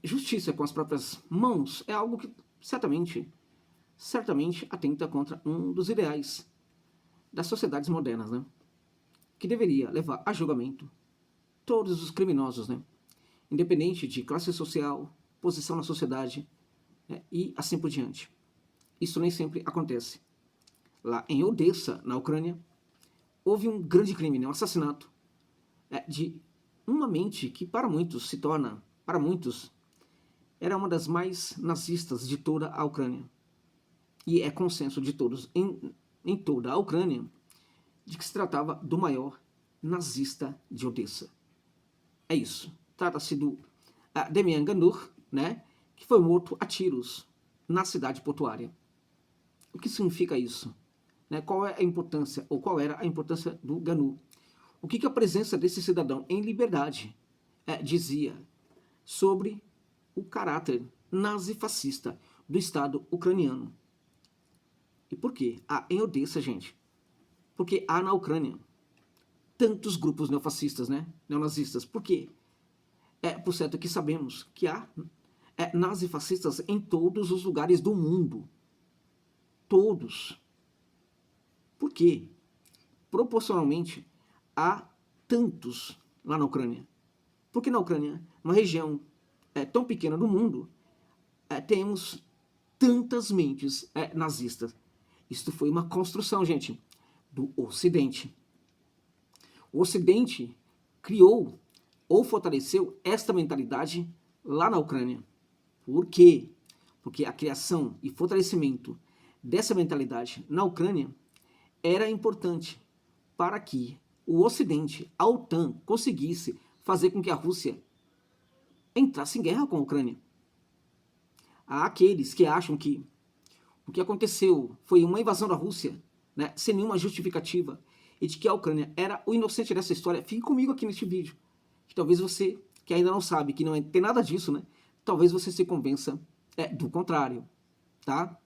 justiça com as próprias mãos é algo que certamente atenta contra um dos ideais das sociedades modernas, né? Que deveria levar a julgamento todos os criminosos, né? Independente de classe social, posição na sociedade, né? E assim por diante. Isso nem sempre acontece. Lá em Odessa, na Ucrânia, houve um grande crime, né? Um assassinato de uma mente que para muitos era uma das mais nazistas de toda a Ucrânia. E é consenso de todos em toda a Ucrânia de que se tratava do maior nazista de Odessa. É isso. Trata-se do Demian Ganur, né, que foi morto a tiros na cidade portuária. O que significa isso? Né, qual é a importância, ou qual era a importância do Ganur? O que a presença desse cidadão em liberdade dizia sobre o caráter nazifascista do Estado ucraniano? E por quê? Em Odessa, gente, porque há na Ucrânia tantos grupos neofascistas, né? Neonazistas. Por quê? Por certo que sabemos que há nazifascistas em todos os lugares do mundo. Todos. Por quê? Proporcionalmente, há tantos lá na Ucrânia. Porque na Ucrânia, uma região tão pequena do mundo, temos tantas mentes nazistas. Isto foi uma construção, gente, do Ocidente. O Ocidente criou ou fortaleceu esta mentalidade lá na Ucrânia. Por quê? Porque a criação e fortalecimento dessa mentalidade na Ucrânia era importante para que o Ocidente, a OTAN, conseguisse fazer com que a Rússia entrasse em guerra com a Ucrânia. Há aqueles que acham que o que aconteceu foi uma invasão da Rússia, né, sem nenhuma justificativa, e de que a Ucrânia era o inocente dessa história. Fique comigo aqui neste vídeo, que talvez você, que ainda não sabe que não tem nada disso, né, talvez você se convença do contrário, tá?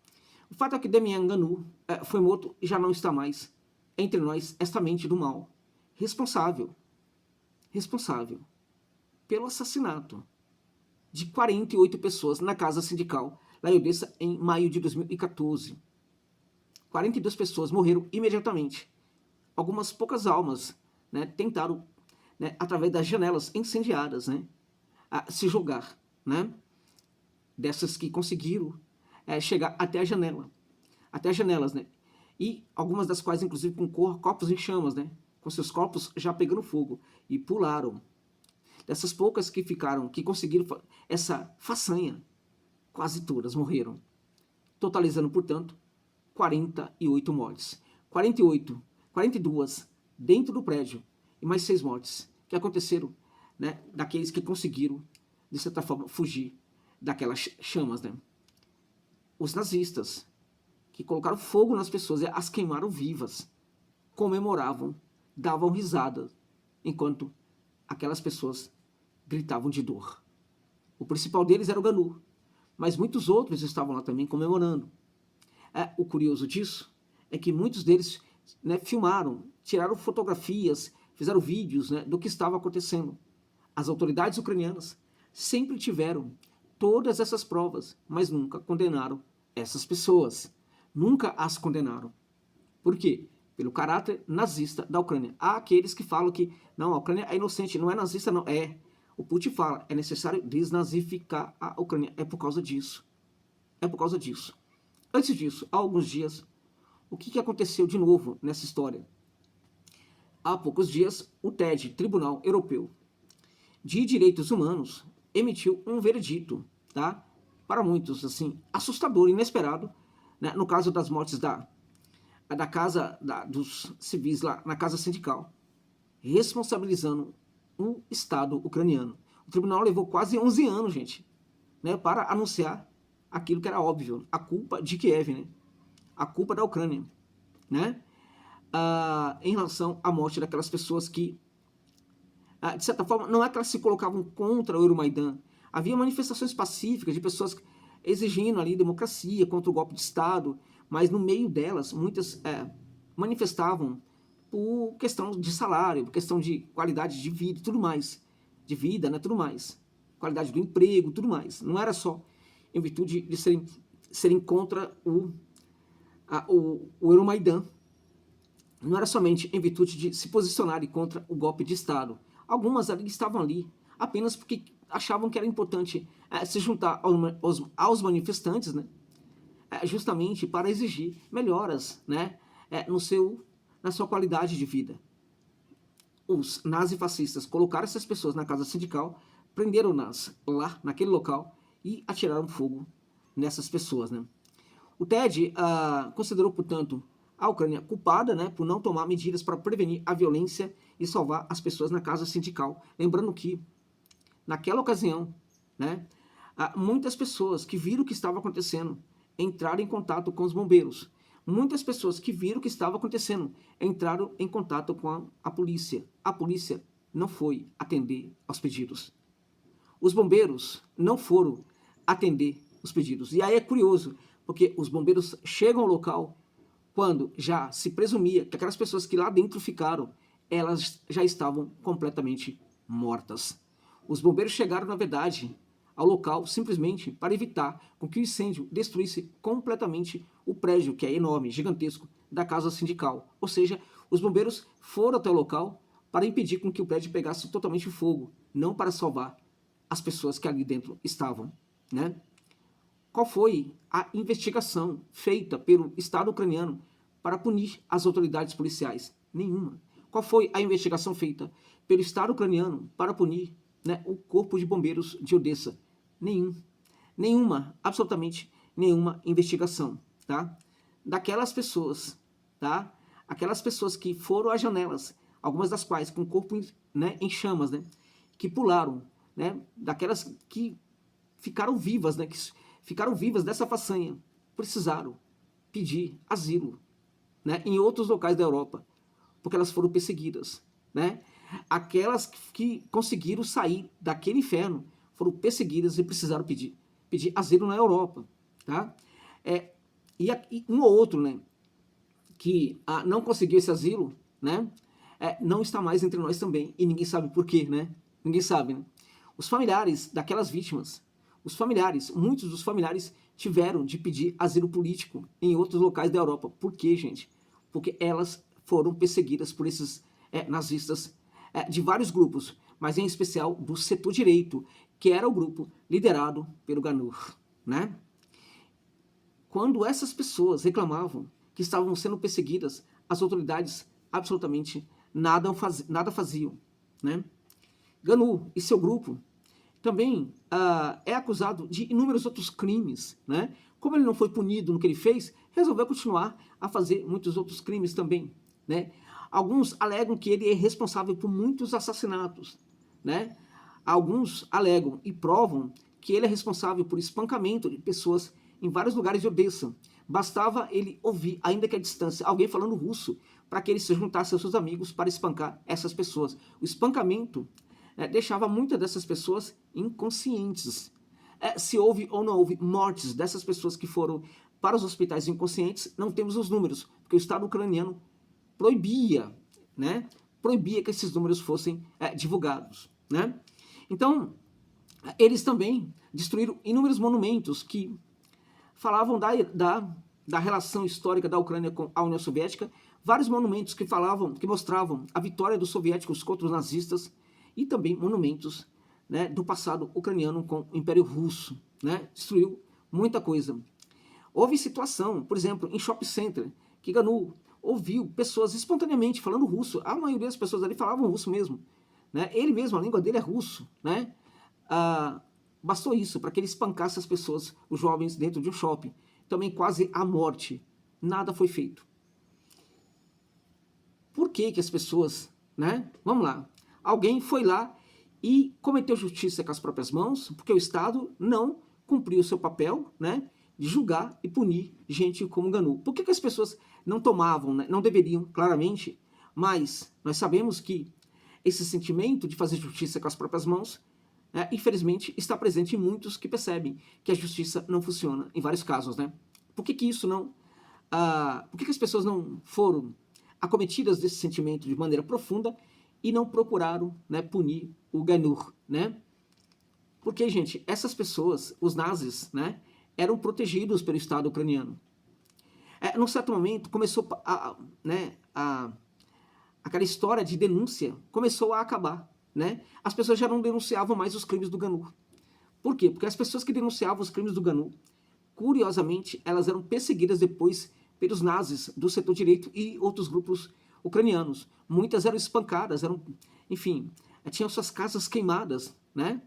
O fato é que Demian Ganur foi morto e já não está mais entre nós esta mente do mal, responsável pelo assassinato de 48 pessoas na casa sindical lá em Odessa em maio de 2014. 42 pessoas morreram imediatamente. Algumas poucas almas, né, tentaram, né, através das janelas incendiadas, né, se jogar, né, dessas que conseguiram chegar até a janela, até as janelas, né, e algumas das quais inclusive com corpos em chamas, né, com seus corpos já pegando fogo, e pularam. Dessas poucas que ficaram, que conseguiram essa façanha, quase todas morreram, totalizando, portanto, 48 mortes. 42 dentro do prédio e mais 6 mortes que aconteceram, né, daqueles que conseguiram, de certa forma, fugir daquelas chamas, né? Os nazistas, que colocaram fogo nas pessoas e as queimaram vivas, comemoravam, davam risada, enquanto aquelas pessoas gritavam de dor. O principal deles era o Ganur, mas muitos outros estavam lá também comemorando. O curioso disso é que muitos deles, né, filmaram, tiraram fotografias, fizeram vídeos, né, do que estava acontecendo. As autoridades ucranianas sempre tiveram todas essas provas, mas nunca condenaram essas pessoas. Nunca as condenaram. Por quê? Pelo caráter nazista da Ucrânia. Há aqueles que falam que não, a Ucrânia é inocente, não é nazista, não. O Putin fala, é necessário desnazificar a Ucrânia. É por causa disso. É por causa disso. Antes disso, há alguns dias, o que aconteceu de novo nessa história? Há poucos dias, o TED, Tribunal Europeu de Direitos Humanos, emitiu um veredito, tá? Para muitos, assim, assustador, inesperado, né? No caso das mortes da casa dos civis lá na casa sindical, responsabilizando o Estado ucraniano. O tribunal levou quase 11 anos, gente, né, para anunciar aquilo que era óbvio, a culpa de Kiev, né? A culpa da Ucrânia, né? Em relação à morte daquelas pessoas que, de certa forma, não é que elas se colocavam contra o Euromaidan. Havia manifestações pacíficas de pessoas exigindo ali democracia contra o golpe de Estado, mas no meio delas, muitas manifestavam por questão de salário, por questão de qualidade de vida e tudo mais, de vida, né, tudo mais. qualidade do emprego, tudo mais. Não era só em virtude de serem contra o Euromaidan. Não era somente em virtude de se posicionarem contra o golpe de Estado. Algumas ali estavam ali apenas porque achavam que era importante se juntar aos manifestantes, né, justamente para exigir melhoras, né, na sua qualidade de vida. Os nazifascistas colocaram essas pessoas na casa sindical, prenderam-nas lá, naquele local, e atiraram fogo nessas pessoas, né. O TED considerou, portanto, a Ucrânia culpada, né, por não tomar medidas para prevenir a violência e salvar as pessoas na casa sindical. Lembrando que, naquela ocasião, né, muitas pessoas que viram o que estava acontecendo entraram em contato com os bombeiros. Muitas pessoas que viram o que estava acontecendo entraram em contato com a polícia. A polícia não foi atender aos pedidos. Os bombeiros não foram atender os pedidos. E aí é curioso, porque os bombeiros chegam ao local quando já se presumia que aquelas pessoas que lá dentro ficaram, elas já estavam completamente mortas. Os bombeiros chegaram, na verdade, ao local simplesmente para evitar com que o incêndio destruísse completamente o prédio, que é enorme, gigantesco, da casa sindical. Ou seja, os bombeiros foram até o local para impedir com que o prédio pegasse totalmente fogo, não para salvar as pessoas que ali dentro estavam, né? Qual foi a investigação feita pelo Estado ucraniano para punir as autoridades policiais? Nenhuma. Qual foi a investigação feita pelo Estado ucraniano para punir, né, o Corpo de Bombeiros de Odessa? Nenhuma, absolutamente nenhuma investigação, tá? Daquelas pessoas, tá? Aquelas pessoas que foram às janelas, algumas das quais com o corpo, né, em chamas, né, que pularam, né, daquelas que ficaram vivas, né, que ficaram vivas dessa façanha, precisaram pedir asilo, né, em outros locais da Europa, porque elas foram perseguidas, né? Aquelas que conseguiram sair daquele inferno foram perseguidas e precisaram pedir asilo na Europa, tá? E um ou outro, né, que não conseguiu esse asilo, né, não está mais entre nós também, e ninguém sabe por quê, né? Ninguém sabe, né? Os familiares daquelas vítimas, muitos dos familiares tiveram de pedir asilo político em outros locais da Europa. Por quê, gente? Porque elas foram perseguidas por esses nazistas de vários grupos, mas em especial do setor direito, que era o grupo liderado pelo Ganur, né? Quando essas pessoas reclamavam que estavam sendo perseguidas, as autoridades absolutamente nada faziam, né? Ganur e seu grupo também é acusado de inúmeros outros crimes, né? Como ele não foi punido no que ele fez, resolveu continuar a fazer muitos outros crimes também, né? Alguns alegam que ele é responsável por muitos assassinatos, né? Alguns alegam e provam que ele é responsável por espancamento de pessoas em vários lugares de Odessa. Bastava ele ouvir, ainda que à distância, alguém falando russo, para que ele se juntasse aos seus amigos para espancar essas pessoas. O espancamento deixava muitas dessas pessoas inconscientes. Se houve ou não houve mortes dessas pessoas que foram para os hospitais inconscientes, não temos os números, porque o Estado ucraniano proibia, né? Proibia que esses números fossem divulgados, né? Então, eles também destruíram inúmeros monumentos que falavam da relação histórica da Ucrânia com a União Soviética, vários monumentos que mostravam a vitória dos soviéticos contra os nazistas, e também monumentos, né, do passado ucraniano com o Império Russo, né? Destruiu muita coisa. Houve situação, por exemplo, em shopping center, que Ganur ouviu pessoas espontaneamente falando russo. A maioria das pessoas ali falavam russo mesmo, né? Ele mesmo, a língua dele é russo, né? Bastou isso para que ele espancasse as pessoas, os jovens, dentro de um shopping. Também quase à morte. Nada foi feito. Por que as pessoas, né? Vamos lá. Alguém foi lá e cometeu justiça com as próprias mãos, porque o Estado não cumpriu o seu papel, né, de julgar e punir gente como Ganur. Por que as pessoas não tomavam, né, não deveriam, claramente, mas nós sabemos que esse sentimento de fazer justiça com as próprias mãos, infelizmente, está presente em muitos que percebem que a justiça não funciona, em vários casos, né? Por que isso não... por que as pessoas não foram acometidas desse sentimento de maneira profunda e não procuraram, né, punir o Ganur, né? Porque, gente, essas pessoas, os nazis, né, eram protegidos pelo Estado ucraniano. Num certo momento, começou né, aquela história de denúncia começou a acabar. Né? As pessoas já não denunciavam mais os crimes do GNU. Por quê? Porque as pessoas que denunciavam os crimes do GNU, curiosamente, elas eram perseguidas depois pelos nazis do setor direito e outros grupos ucranianos. Muitas eram espancadas, enfim, tinham suas casas queimadas, né?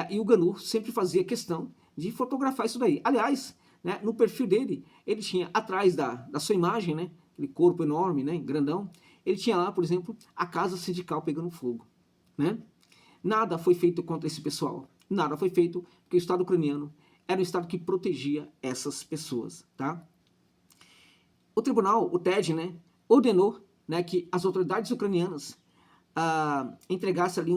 E o GNU sempre fazia questão de fotografar isso daí. Aliás, né, no perfil dele, ele tinha atrás da sua imagem, né, aquele corpo enorme, né, grandão, ele tinha lá, por exemplo, a casa sindical pegando fogo. Né? Nada foi feito contra esse pessoal. Nada foi feito porque o Estado ucraniano era um Estado que protegia essas pessoas. Tá? O tribunal, o TED, né, ordenou, né, que as autoridades ucranianas entregassem ali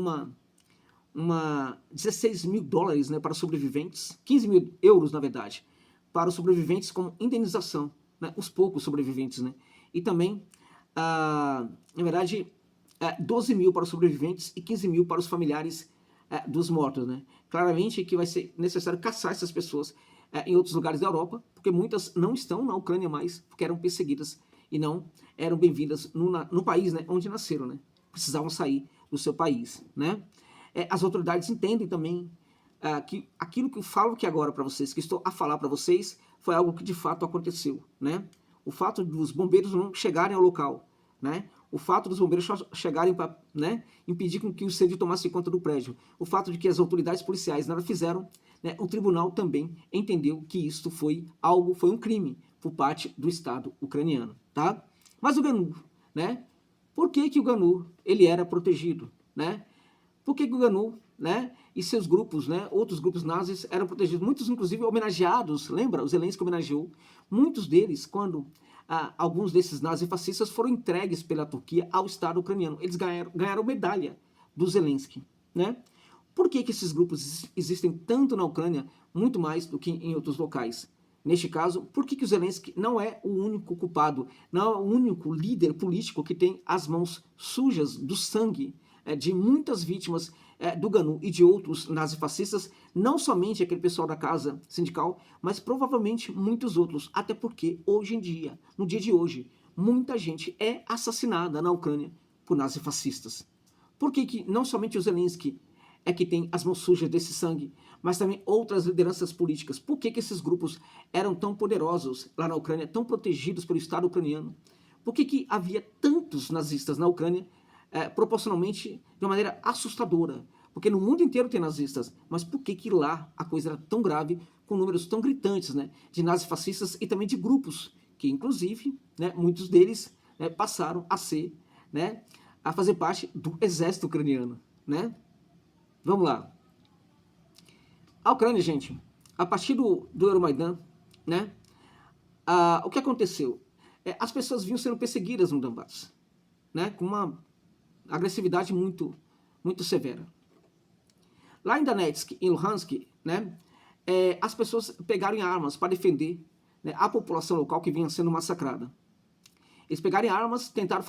uma 16 mil dólares, né, para sobreviventes, 15 mil euros, na verdade, para os sobreviventes como indenização, né, os poucos sobreviventes. Né, e também, na verdade, 12 mil para os sobreviventes e 15 mil para os familiares dos mortos. Né. Claramente que vai ser necessário caçar essas pessoas em outros lugares da Europa, porque muitas não estão na Ucrânia mais, porque eram perseguidas e não eram bem-vindas no país, né, onde nasceram. Né. Precisavam sair do seu país. Né. As autoridades entendem também que aquilo que eu falo aqui agora para vocês, que estou a falar para vocês, foi algo que de fato aconteceu. Né. O fato dos bombeiros não chegarem ao local, né, o fato dos bombeiros chegarem para, né, impedir que o incêndio tomasse conta do prédio, o fato de que as autoridades policiais nada fizeram, né, o tribunal também entendeu que isto foi um crime por parte do Estado ucraniano. Tá? Mas o GNU, né, por que o GNU ele era protegido? Né? Por que o GNU, né, e seus grupos, né, outros grupos nazis eram protegidos? Muitos, inclusive, homenageados, lembra? O Zelensky homenageou. Muitos deles, quando alguns desses nazifascistas foram entregues pela Turquia ao Estado ucraniano. Eles ganharam medalha do Zelensky. Né? Por que esses grupos existem tanto na Ucrânia, muito mais do que em outros locais? Neste caso, por que o Zelensky não é o único culpado, não é o único líder político que tem as mãos sujas do sangue de muitas vítimas do GNU e de outros nazifascistas, não somente aquele pessoal da casa sindical, mas provavelmente muitos outros, até porque hoje em dia, no dia de hoje, muita gente é assassinada na Ucrânia por nazifascistas. Por que não somente o Zelensky é que tem as mãos sujas desse sangue, mas também outras lideranças políticas? Por que esses grupos eram tão poderosos lá na Ucrânia, tão protegidos pelo Estado ucraniano? Por que havia tantos nazistas na Ucrânia proporcionalmente de uma maneira assustadora? Porque no mundo inteiro tem nazistas, mas por que lá a coisa era tão grave, com números tão gritantes, né, de nazifascistas e também de grupos, que inclusive, né, muitos deles, né, passaram a ser, né, a fazer parte do exército ucraniano. Né? Vamos lá. A Ucrânia, gente, a partir do Euromaidan, né, o que aconteceu? As pessoas vinham sendo perseguidas no Donbass, né, com uma agressividade muito, muito severa. Lá em Donetsk, em Luhansk, né, as pessoas pegaram armas para defender, né, a população local que vinha sendo massacrada. Eles pegaram armas, tentaram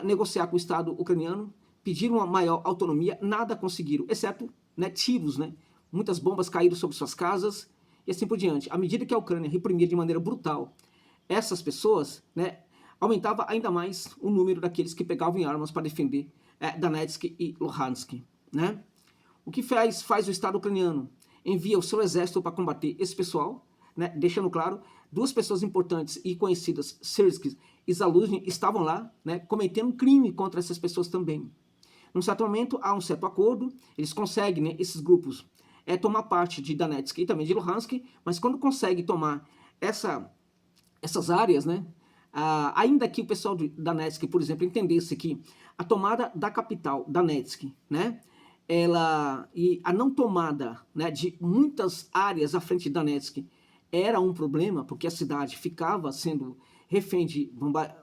negociar com o Estado ucraniano, pediram uma maior autonomia, nada conseguiram, exceto, né, tiros. Né, muitas bombas caíram sobre suas casas e assim por diante. À medida que a Ucrânia reprimia de maneira brutal essas pessoas, né, aumentava ainda mais o número daqueles que pegavam armas para defender Donetsk e Luhansk. Né? O que faz o Estado ucraniano? Envia o seu exército para combater esse pessoal, né? Deixando claro, duas pessoas importantes e conhecidas, Syrskyi e Zaluzhny, estavam lá, né, cometendo um crime contra essas pessoas também. Num certo momento, há um certo acordo, eles conseguem, né, esses grupos, tomar parte de Donetsk e também de Luhansk, mas quando conseguem tomar essas áreas, né, ainda que o pessoal de Donetsk, por exemplo, entendesse que a tomada da capital, Donetsk, né, e a não tomada, né, de muitas áreas à frente de Donetsk era um problema, porque a cidade ficava sendo refém de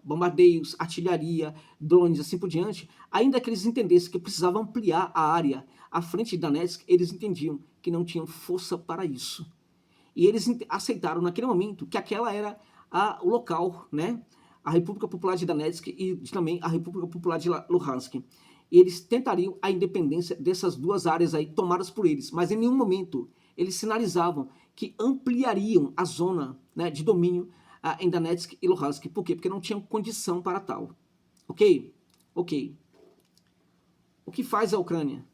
bombardeios, artilharia, drones, assim por diante. Ainda que eles entendessem que precisavam ampliar a área à frente de Donetsk, eles entendiam que não tinham força para isso. E eles aceitaram naquele momento que aquela era o local, né, a República Popular de Donetsk e também a República Popular de Luhansk. e eles tentariam a independência dessas duas áreas aí tomadas por eles, mas em nenhum momento eles sinalizavam que ampliariam a zona, né, de domínio em Donetsk e Luhansk. Por quê? Porque não tinham condição para tal. Ok? Ok. O que faz a Ucrânia?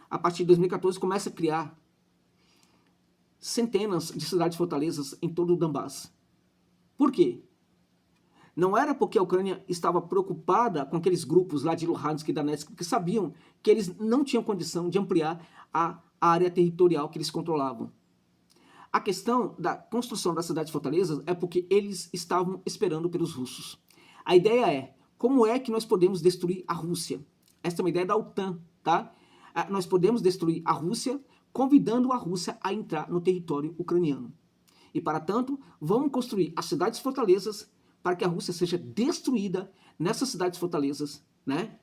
A partir de 2014 começa a criar centenas de cidades-fortalezas em todo o Donbass. Por quê? Não era porque a Ucrânia estava preocupada com aqueles grupos lá de Luhansk e Donetsk, porque sabiam que eles não tinham condição de ampliar a área territorial que eles controlavam. A questão da construção das cidades-fortalezas é porque eles estavam esperando pelos russos. A ideia é, como é que nós podemos destruir a Rússia? Esta é uma ideia da OTAN, tá? Nós podemos destruir a Rússia convidando a Rússia a entrar no território ucraniano. E, para tanto, vamos construir as cidades-fortalezas para que a Rússia seja destruída nessas cidades-fortalezas, né?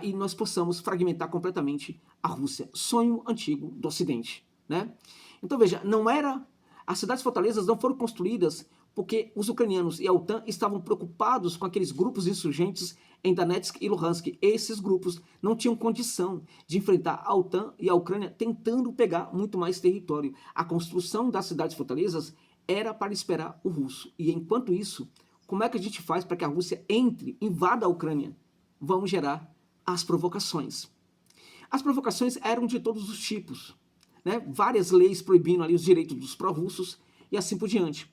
E nós possamos fragmentar completamente a Rússia. Sonho antigo do Ocidente, né? Então, veja, não era... As cidades-fortalezas não foram construídas porque os ucranianos e a OTAN estavam preocupados com aqueles grupos insurgentes em Donetsk e Luhansk. Esses grupos não tinham condição de enfrentar a OTAN e a Ucrânia tentando pegar muito mais território. A construção das cidades-fortalezas era para esperar o russo. E enquanto isso, como é que a gente faz para que a Rússia entre, invada a Ucrânia? Vamos gerar as provocações. As provocações eram de todos os tipos, né? Várias leis proibindo ali os direitos dos pró-russos e assim por diante.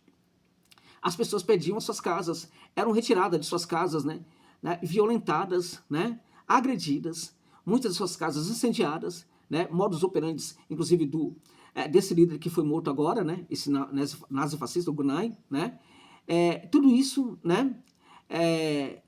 As pessoas perdiam suas casas, eram retiradas de suas casas, né? Violentadas, né? Agredidas, muitas de suas casas incendiadas, né? Modus operandi, inclusive desse líder que foi morto agora, né? Esse nazifascista, o Gunay, né? Tudo isso, né?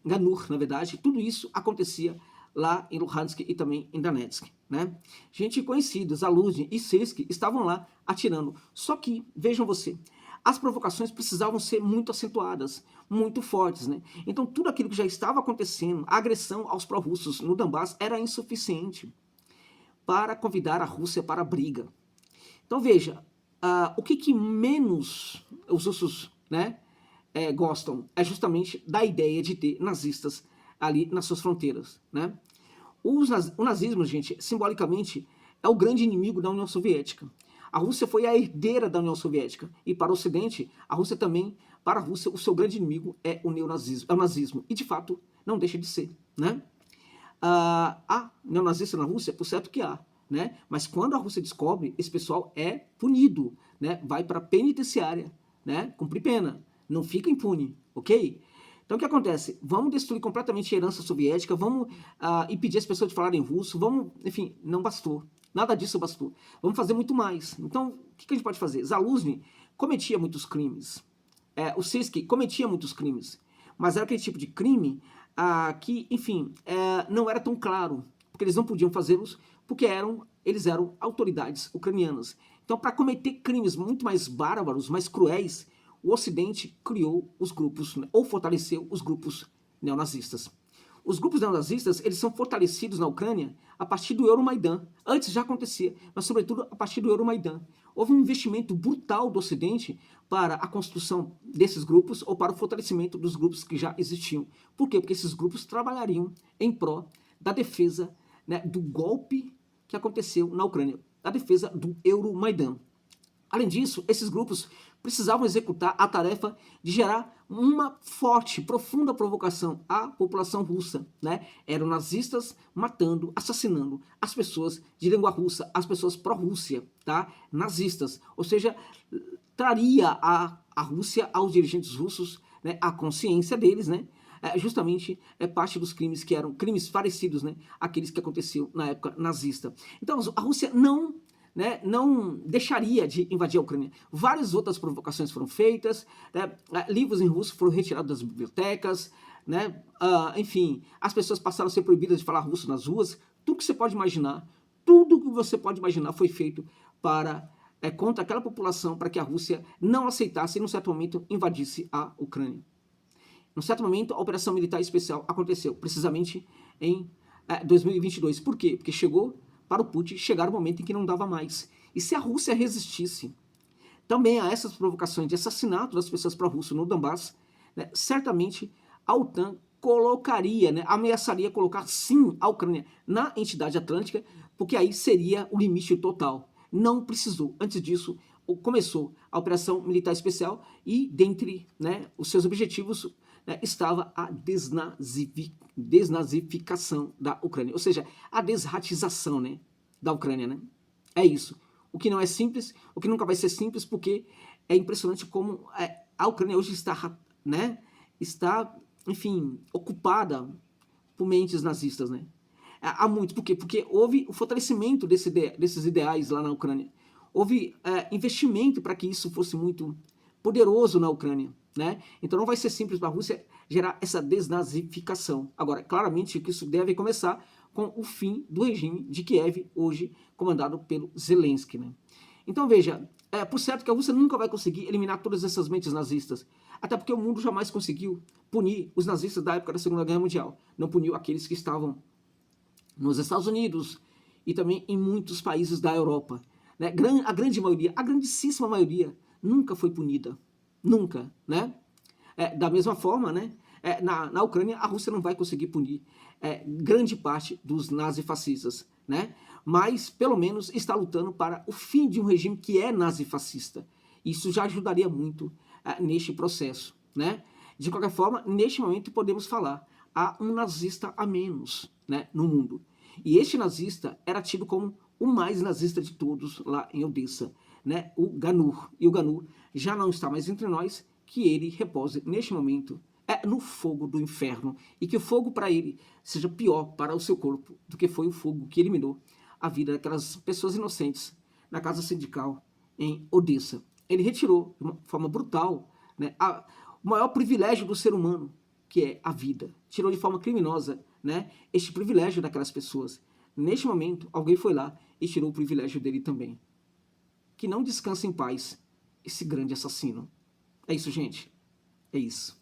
Ganur, na verdade, tudo isso acontecia lá em Luhansk e também em Donetsk, né? Gente conhecida, Zaluzny e Sirski estavam lá atirando. Só que, vejam você, as provocações precisavam ser muito acentuadas, muito fortes, né? Então tudo aquilo que já estava acontecendo, a agressão aos pró-russos no Donbass, era insuficiente para convidar a Rússia para a briga. Então veja, o que menos os russos, né, gostam é justamente da ideia de ter nazistas ali nas suas fronteiras, né? O nazismo, gente, simbolicamente, é o grande inimigo da União Soviética. A Rússia foi a herdeira da União Soviética. E para o Ocidente, a Rússia também, para a Rússia, o seu grande inimigo é o neonazismo, é o nazismo. E, de fato, não deixa de ser, né? Há neonazista na Rússia? Por certo que há, né? Mas quando a Rússia descobre, esse pessoal é punido, né? Vai para a penitenciária, né? Cumprir pena. Não fica impune, ok? Então o que acontece? Vamos destruir completamente a herança soviética, vamos impedir as pessoas de falarem russo, vamos, enfim, não bastou. Nada disso bastou. Vamos fazer muito mais. Então, o que a gente pode fazer? Zaluzny cometia muitos crimes. O Sirski cometia muitos crimes. Mas era aquele tipo de crime que, enfim, não era tão claro. Porque eles não podiam fazê-los porque eles eram autoridades ucranianas. Então, para cometer crimes muito mais bárbaros, mais cruéis, o Ocidente criou os grupos, ou fortaleceu os grupos neonazistas. Os grupos neonazistas, eles são fortalecidos na Ucrânia a partir do Euromaidan. Antes já acontecia, mas sobretudo a partir do Euromaidan. Houve um investimento brutal do Ocidente para a construção desses grupos ou para o fortalecimento dos grupos que já existiam. Por quê? Porque esses grupos trabalhariam em pró da defesa, né, do golpe que aconteceu na Ucrânia, da defesa do Euromaidan. Além disso, esses grupos precisavam executar a tarefa de gerar uma forte, profunda provocação à população russa, né? Eram nazistas matando, assassinando as pessoas de língua russa, as pessoas pró-Rússia, tá? Nazistas, ou seja, traria a Rússia aos dirigentes russos, né, a consciência deles, né? Justamente parte dos crimes que eram crimes parecidos, né, àqueles que aconteciam na época nazista. Então a Rússia não deixaria de invadir a Ucrânia. Várias outras provocações foram feitas, né? Livros em russo foram retirados das bibliotecas, né? Enfim, as pessoas passaram a ser proibidas de falar russo nas ruas. Tudo que você pode imaginar, tudo que você pode imaginar foi feito contra aquela população, para que a Rússia não aceitasse e, num certo momento, invadisse a Ucrânia. Num certo momento, a Operação Militar Especial aconteceu, precisamente em 2022. Por quê? Porque para o Putin chegar o momento em que não dava mais. E se a Rússia resistisse também a essas provocações de assassinato das pessoas pró-russo no Donbass, né, certamente a OTAN colocaria, né, ameaçaria colocar sim a Ucrânia na entidade atlântica, porque aí seria o limite total. Não precisou. Antes disso, começou a operação militar especial e dentre, né, os seus objetivos, né, estava a desnazificação da Ucrânia, ou seja, a desratização, né, da Ucrânia, né? É isso. O que não é simples, o que nunca vai ser simples, porque é impressionante como a Ucrânia hoje está, né, está, enfim, ocupada por mentes nazistas, né? Há muito. Por quê? Porque houve o fortalecimento desses ideais lá na Ucrânia. Houve investimento para que isso fosse muito poderoso na Ucrânia, né? Então não vai ser simples para a Rússia gerar essa desnazificação. Agora, claramente que isso deve começar com o fim do regime de Kiev, hoje comandado pelo Zelensky, né? Então veja, por certo que a Rússia nunca vai conseguir eliminar todas essas mentes nazistas, até porque o mundo jamais conseguiu punir os nazistas da época da Segunda Guerra Mundial. Não puniu aqueles que estavam nos Estados Unidos e também em muitos países da Europa, né? A grande maioria, a grandíssima maioria, nunca foi punida. Nunca, né? Da mesma forma, né? Na Ucrânia, a Rússia não vai conseguir punir grande parte dos nazifascistas, né? Mas, pelo menos, está lutando para o fim de um regime que é nazifascista. Isso já ajudaria muito neste processo, né? De qualquer forma, neste momento podemos falar, há um nazista a menos, né, no mundo. E este nazista era tido como o mais nazista de todos lá em Odessa, né, o Ganur. E o Ganur já não está mais entre nós, que ele repose neste momento no fogo do inferno, e que o fogo para ele seja pior para o seu corpo do que foi o fogo que eliminou a vida daquelas pessoas inocentes na casa sindical em Odessa. Ele retirou de uma forma brutal, né, o maior privilégio do ser humano, que é a vida. Tirou de forma criminosa, né, este privilégio daquelas pessoas. Neste momento, alguém foi lá e tirou o privilégio dele também. Que não descanse em paz esse grande assassino. É isso, gente. É isso.